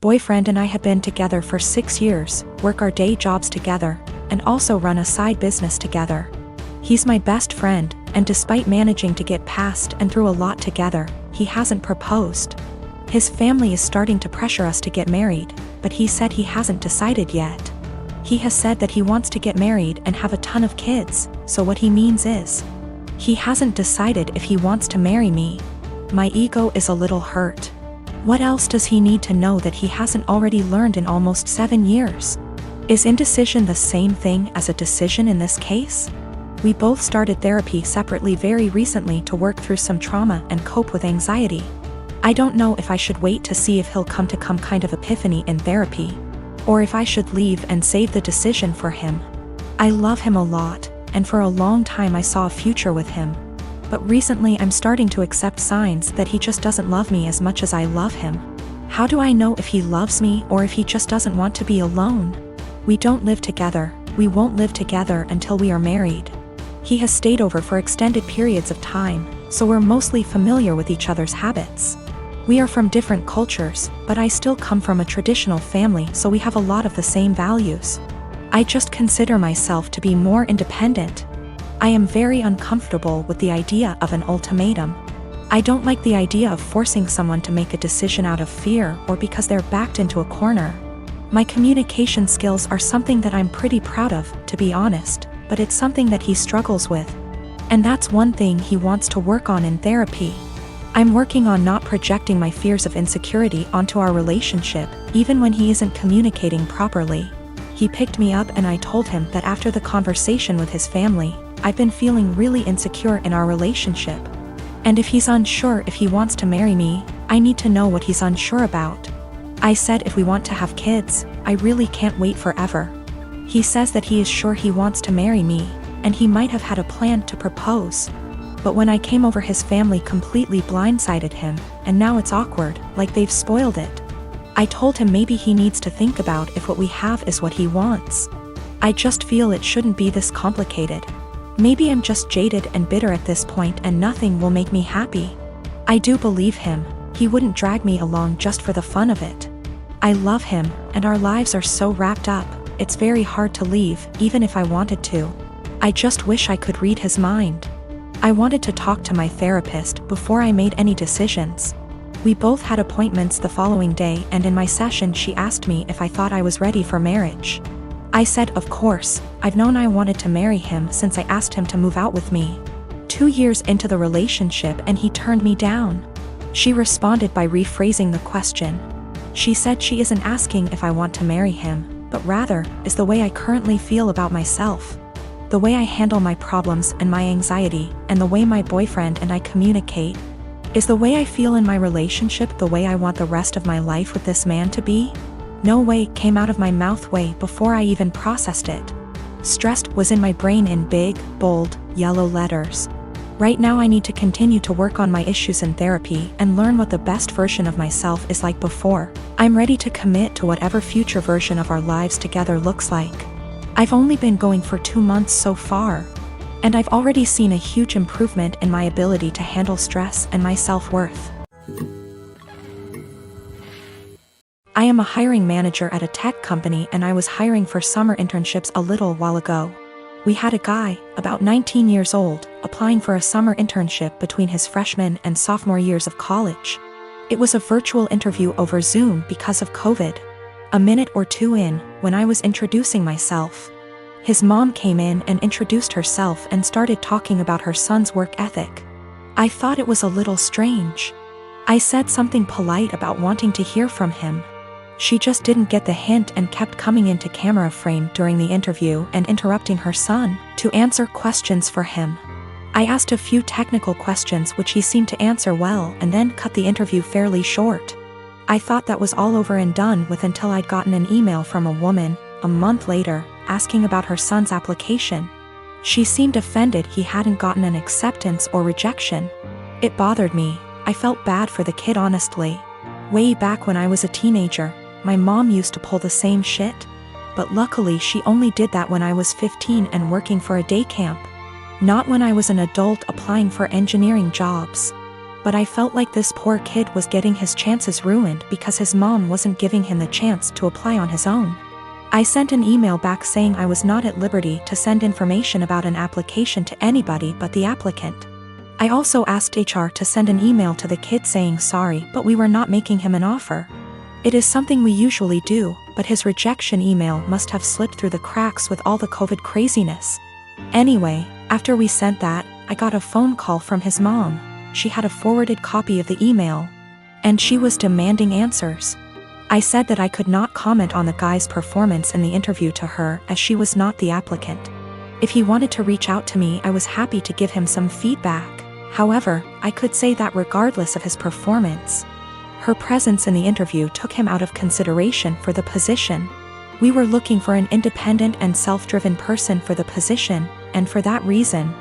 Boyfriend and I had been together for 6 years, work our day jobs together, and also run a side business together. He's my best friend, and despite managing to get past and through a lot together, he hasn't proposed. His family is starting to pressure us to get married, but he said he hasn't decided yet. He has said that he wants to get married and have a ton of kids, so what he means is, he hasn't decided if he wants to marry me. My ego is a little hurt. What else does he need to know that he hasn't already learned in almost 7 years? Is indecision the same thing as a decision in this case? We both started therapy separately very recently to work through some trauma and cope with anxiety. I don't know if I should wait to see if he'll come to kind of epiphany in therapy, or if I should leave and save the decision for him. I love him a lot, and for a long time I saw a future with him. But recently I'm starting to accept signs that he just doesn't love me as much as I love him. How do I know if he loves me or if he just doesn't want to be alone? We don't live together, we won't live together until we are married. He has stayed over for extended periods of time, so we're mostly familiar with each other's habits. We are from different cultures, but I still come from a traditional family, so we have a lot of the same values. I just consider myself to be more independent. I am very uncomfortable with the idea of an ultimatum. I don't like the idea of forcing someone to make a decision out of fear or because they're backed into a corner. My communication skills are something that I'm pretty proud of, to be honest, but it's something that he struggles with. And that's one thing he wants to work on in therapy. I'm working on not projecting my fears of insecurity onto our relationship, even when he isn't communicating properly. He picked me up and I told him that after the conversation with his family, I've been feeling really insecure in our relationship. And if he's unsure if he wants to marry me, I need to know what he's unsure about. I said if we want to have kids, I really can't wait forever. He says that he is sure he wants to marry me, and he might have had a plan to propose. But when I came over, his family completely blindsided him, and now it's awkward, like they've spoiled it. I told him maybe he needs to think about if what we have is what he wants. I just feel it shouldn't be this complicated. Maybe I'm just jaded and bitter at this point and nothing will make me happy. I do believe him, he wouldn't drag me along just for the fun of it. I love him, and our lives are so wrapped up, it's very hard to leave, even if I wanted to. I just wish I could read his mind. I wanted to talk to my therapist before I made any decisions. We both had appointments the following day, and in my session she asked me if I thought I was ready for marriage. I said of course, I've known I wanted to marry him since I asked him to move out with me. 2 years into the relationship and he turned me down. She responded by rephrasing the question. She said she isn't asking if I want to marry him, but rather, is the way I currently feel about myself. The way I handle my problems and my anxiety, and the way my boyfriend and I communicate. Is the way I feel in my relationship the way I want the rest of my life with this man to be? No way came out of my mouth way before I even processed it. Stressed was in my brain in big, bold, yellow letters. Right now I need to continue to work on my issues in therapy and learn what the best version of myself is like before. I'm ready to commit to whatever future version of our lives together looks like. I've only been going for 2 months so far, and I've already seen a huge improvement in my ability to handle stress and my self-worth. I am a hiring manager at a tech company, and I was hiring for summer internships a little while ago. We had a guy, about 19 years old, applying for a summer internship between his freshman and sophomore years of college. It was a virtual interview over Zoom because of COVID. A minute or two in, when I was introducing myself, his mom came in and introduced herself and started talking about her son's work ethic. I thought it was a little strange. I said something polite about wanting to hear from him. She just didn't get the hint and kept coming into camera frame during the interview and interrupting her son to answer questions for him. I asked a few technical questions which he seemed to answer well and then cut the interview fairly short. I thought that was all over and done with until I'd gotten an email from a woman, a month later, asking about her son's application. She seemed offended he hadn't gotten an acceptance or rejection. It bothered me. I felt bad for the kid, honestly. Way back when I was a teenager, my mom used to pull the same shit. But luckily she only did that when I was 15 and working for a day camp. Not when I was an adult applying for engineering jobs. But I felt like this poor kid was getting his chances ruined because his mom wasn't giving him the chance to apply on his own. I sent an email back saying I was not at liberty to send information about an application to anybody but the applicant. I also asked HR to send an email to the kid saying sorry, but we were not making him an offer. It is something we usually do, but his rejection email must have slipped through the cracks with all the COVID craziness. Anyway, after we sent that, I got a phone call from his mom. She had a forwarded copy of the email, and she was demanding answers. I said that I could not comment on the guy's performance in the interview to her as she was not the applicant. If he wanted to reach out to me, I was happy to give him some feedback. However, I could say that regardless of his performance, her presence in the interview took him out of consideration for the position. We were looking for an independent and self-driven person for the position, and for that reason,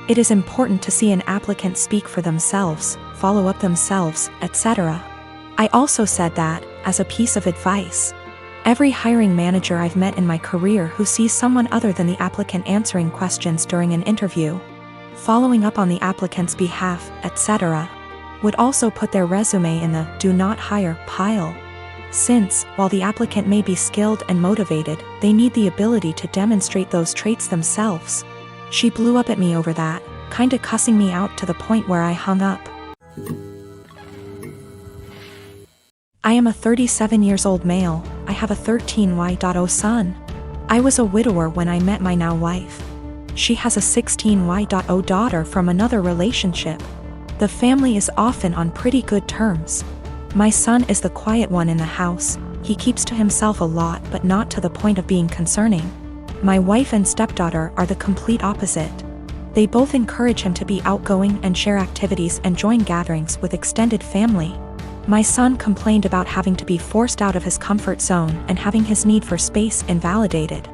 it is important to see an applicant speak for themselves, follow up themselves, etc. I also said that, as a piece of advice, every hiring manager I've met in my career who sees someone other than the applicant answering questions during an interview, following up on the applicant's behalf, etc., would also put their resume in the do not hire pile. Since, while the applicant may be skilled and motivated, they need the ability to demonstrate those traits themselves. She blew up at me over that, kinda cussing me out to the point where I hung up. I am a 37 years old male. I have a 13Y0 son. I was a widower when I met my now wife. She has a 16Y0 daughter from another relationship. The family is often on pretty good terms. My son is the quiet one in the house. He keeps to himself a lot but not to the point of being concerning. My wife and stepdaughter are the complete opposite. They both encourage him to be outgoing and share activities and join gatherings with extended family. My son complained about having to be forced out of his comfort zone and having his need for space invalidated.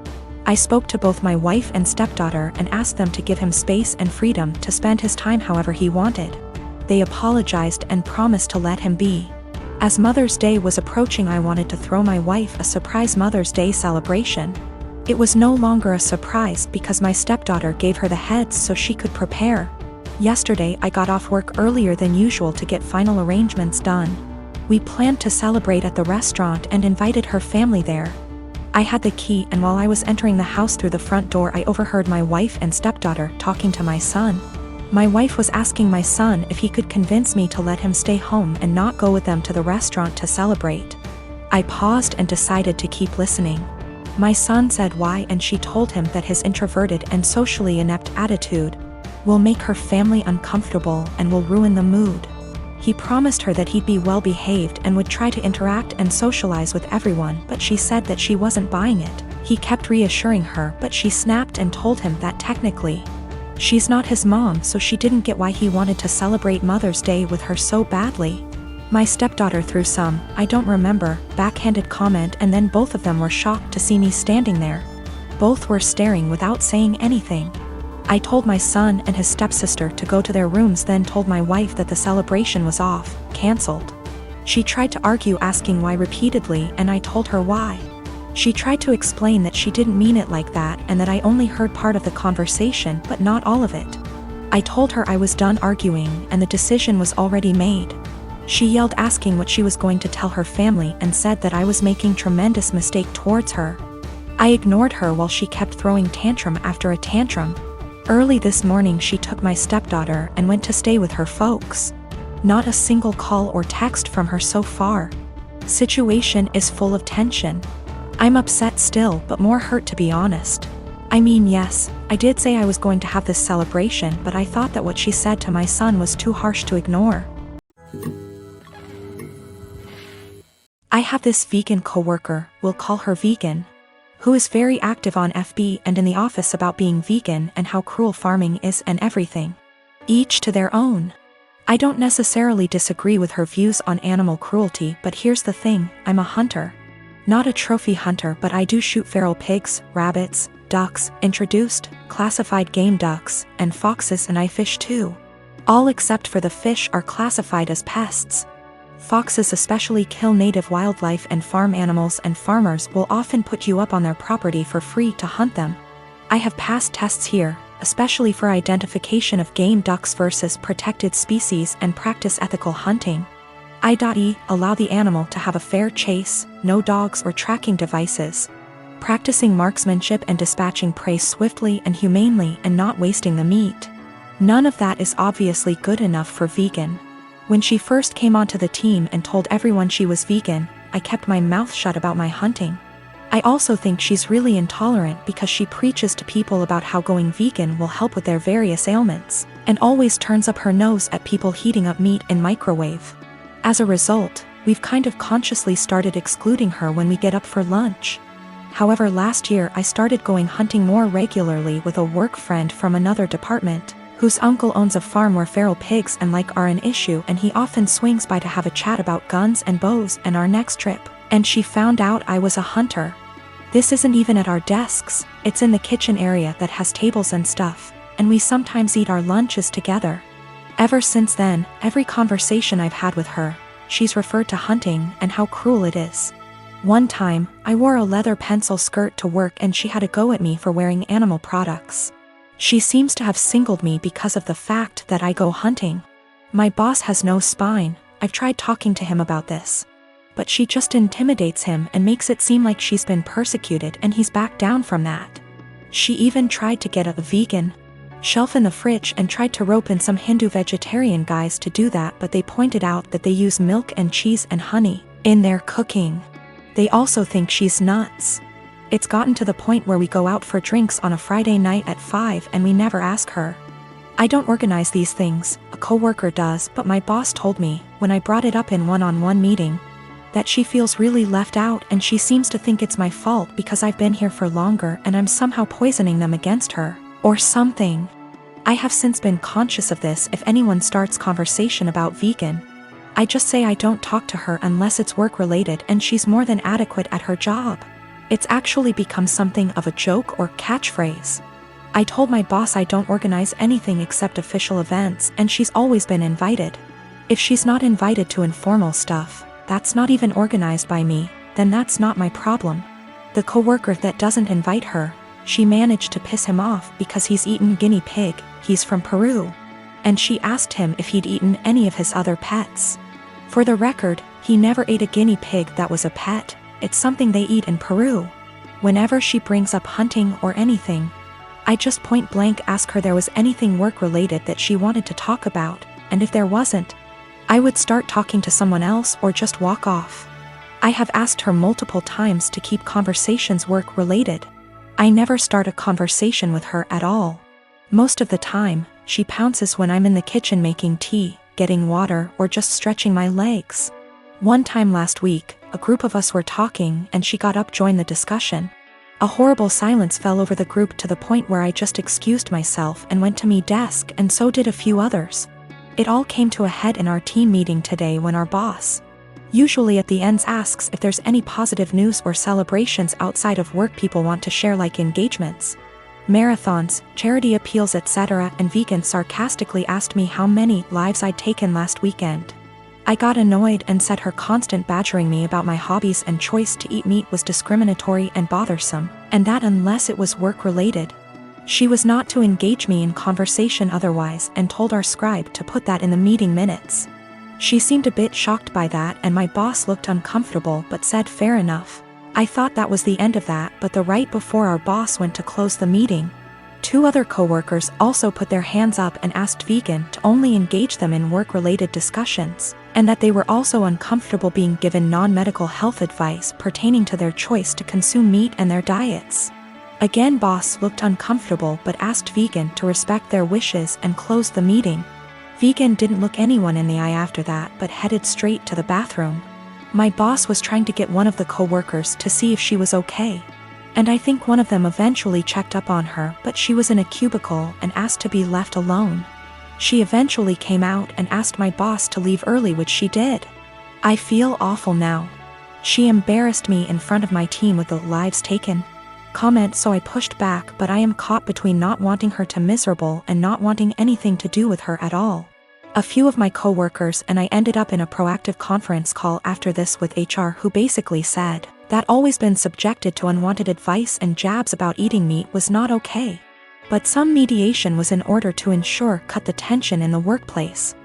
I spoke to both my wife and stepdaughter and asked them to give him space and freedom to spend his time however he wanted. They apologized and promised to let him be. As Mother's Day was approaching, I wanted to throw my wife a surprise Mother's Day celebration. It was no longer a surprise because my stepdaughter gave her the heads so she could prepare. Yesterday I got off work earlier than usual to get final arrangements done. We planned to celebrate at the restaurant and invited her family there. I had the key, and while I was entering the house through the front door, I overheard my wife and stepdaughter talking to my son. My wife was asking my son if he could convince me to let him stay home and not go with them to the restaurant to celebrate. I paused and decided to keep listening. My son said why, and she told him that his introverted and socially inept attitude will make her family uncomfortable and will ruin the mood. He promised her that he'd be well behaved and would try to interact and socialize with everyone, but she said that she wasn't buying it. He kept reassuring her, but she snapped and told him that technically she's not his mom, so she didn't get why he wanted to celebrate Mother's Day with her so badly. My stepdaughter threw some, I don't remember, backhanded comment, and then both of them were shocked to see me standing there. Both were staring without saying anything. I told my son and his stepsister to go to their rooms, then told my wife that the celebration was off, cancelled. She tried to argue, asking why repeatedly, and I told her why. She tried to explain that she didn't mean it like that and that I only heard part of the conversation but not all of it. I told her I was done arguing and the decision was already made. She yelled, asking what she was going to tell her family, and said that I was making tremendous mistake towards her. I ignored her while she kept throwing tantrum after a tantrum. Early this morning she took my stepdaughter and went to stay with her folks. Not a single call or text from her so far. Situation is full of tension. I'm upset still, but more hurt, to be honest. I mean, yes, I did say I was going to have this celebration, but I thought that what she said to my son was too harsh to ignore. I have this vegan coworker, we'll call her Vegan, who is very active on FB and in the office about being vegan and how cruel farming is and everything. Each to their own. I don't necessarily disagree with her views on animal cruelty, but here's the thing, I'm a hunter. Not a trophy hunter, but I do shoot feral pigs, rabbits, ducks, introduced, classified game ducks, and foxes, and I fish too. All except for the fish are classified as pests. Foxes especially kill native wildlife and farm animals, and farmers will often put you up on their property for free to hunt them. I have passed tests here, especially for identification of game ducks versus protected species and practice ethical hunting. I.e. Allow the animal to have a fair chase, no dogs or tracking devices. Practicing marksmanship and dispatching prey swiftly and humanely and not wasting the meat. None of that is obviously good enough for vegan. When she first came onto the team and told everyone she was vegan, I kept my mouth shut about my hunting. I also think she's really intolerant because she preaches to people about how going vegan will help with their various ailments, and always turns up her nose at people heating up meat in microwave. As a result, we've kind of consciously started excluding her when we get up for lunch. However, last year I started going hunting more regularly with a work friend from another department, whose uncle owns a farm where feral pigs and like are an issue, and he often swings by to have a chat about guns and bows and our next trip, and she found out I was a hunter. This isn't even at our desks, it's in the kitchen area that has tables and stuff, and we sometimes eat our lunches together. Ever since then, every conversation I've had with her, she's referred to hunting and how cruel it is. One time, I wore a leather pencil skirt to work and she had a go at me for wearing animal products. She seems to have singled me because of the fact that I go hunting. My boss has no spine, I've tried talking to him about this. But she just intimidates him and makes it seem like she's been persecuted, and he's backed down from that. She even tried to get a vegan shelf in the fridge and tried to rope in some Hindu vegetarian guys to do that, but they pointed out that they use milk and cheese and honey in their cooking. They also think she's nuts. It's gotten to the point where we go out for drinks on a Friday night at 5 and we never ask her. I don't organize these things, a coworker does, but my boss told me, when I brought it up in one-on-one meeting, that she feels really left out and she seems to think it's my fault because I've been here for longer and I'm somehow poisoning them against her, or something. I have since been conscious of this. If anyone starts conversation about vegan, I just say I don't talk to her unless it's work-related and she's more than adequate at her job. It's actually become something of a joke or catchphrase. I told my boss I don't organize anything except official events, and she's always been invited. If she's not invited to informal stuff, that's not even organized by me, then that's not my problem. The coworker that doesn't invite her, she managed to piss him off because he's eaten guinea pig, he's from Peru. And she asked him if he'd eaten any of his other pets. For the record, he never ate a guinea pig that was a pet, it's something they eat in Peru. Whenever she brings up hunting or anything, I just point blank ask her there was anything work-related that she wanted to talk about, and if there wasn't, I would start talking to someone else or just walk off. I have asked her multiple times to keep conversations work-related. I never start a conversation with her at all. Most of the time, she pounces when I'm in the kitchen making tea, getting water, or just stretching my legs. One time last week, a group of us were talking and she got up to join the discussion. A horrible silence fell over the group to the point where I just excused myself and went to my desk, and so did a few others. It all came to a head in our team meeting today when our boss, usually at the ends, asks if there's any positive news or celebrations outside of work people want to share, like engagements, marathons, charity appeals, etc., and vegan sarcastically asked me how many lives I'd taken last weekend. I got annoyed and said her constant badgering me about my hobbies and choice to eat meat was discriminatory and bothersome, and that unless it was work-related, she was not to engage me in conversation otherwise, and told our scribe to put that in the meeting minutes. She seemed a bit shocked by that, and my boss looked uncomfortable but said fair enough. I thought that was the end of that, but the right before our boss went to close the meeting, 2 other coworkers also put their hands up and asked vegan to only engage them in work-related discussions, and that they were also uncomfortable being given non-medical health advice pertaining to their choice to consume meat and their diets. Again, boss looked uncomfortable but asked vegan to respect their wishes and closed the meeting. Vegan didn't look anyone in the eye after that but headed straight to the bathroom. My boss was trying to get one of the co-workers to see if she was okay, and I think one of them eventually checked up on her, but she was in a cubicle and asked to be left alone. She eventually came out and asked my boss to leave early, which she did. I feel awful now. She embarrassed me in front of my team with the lives taken comment, so I pushed back, but I am caught between not wanting her to miserable and not wanting anything to do with her at all. A few of my coworkers and I ended up in a proactive conference call after this with HR, who basically said that always been subjected to unwanted advice and jabs about eating meat was not okay. But some mediation was in order to cut the tension in the workplace.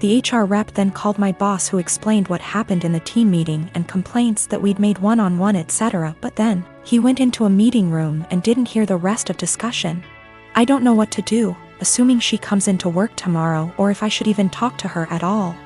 The HR rep then called my boss, who explained what happened in the team meeting and complaints that we'd made one-on-one etc. But then, he went into a meeting room and didn't hear the rest of discussion. I don't know what to do, assuming she comes into work tomorrow, or if I should even talk to her at all.